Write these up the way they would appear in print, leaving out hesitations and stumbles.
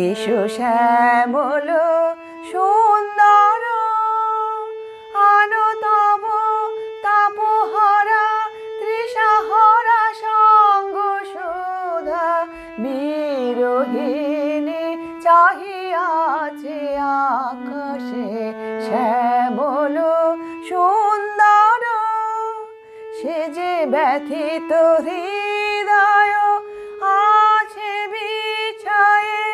এসো শ্যামল সুন্দর আনো তব তাপহরা তৃষাহরা সঙ্গ সুধা বিরোহিণী চাহিয়াছে আকাশে শ্যামল সুন্দর সে যে ব্যথিত হৃদয় আছে বিছায়ে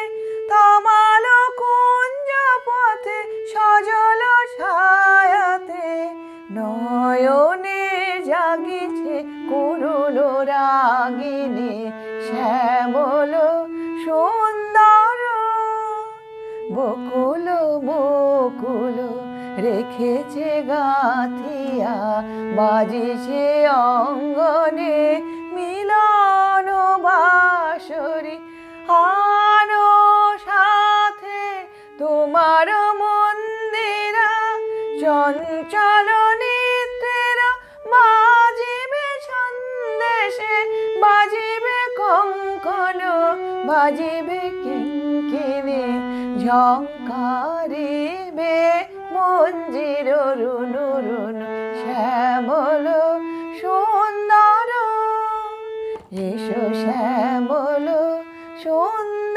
তমাল কুঞ্জ পথে সজল ছায়াতে নয়নে জাগিছে করুণ রাগিনী শ্যামল সুন্দর বকুল বকুল রেখেছে গাথিয়া বাজিছে অঙ্গনে মিলন বাঁশরি আনো সাথে তোমার মন্দিরা চঞ্চল নিত্যেরা বাজিবে সন্দেশে বাজিবে কঙ্কন বাজিবে কিঙ্কিণী ঝঙ্কারিবে মঞ্জির রুনু রুনু শ্যামল সুন্দর এসো শ্যামল সুন্দর।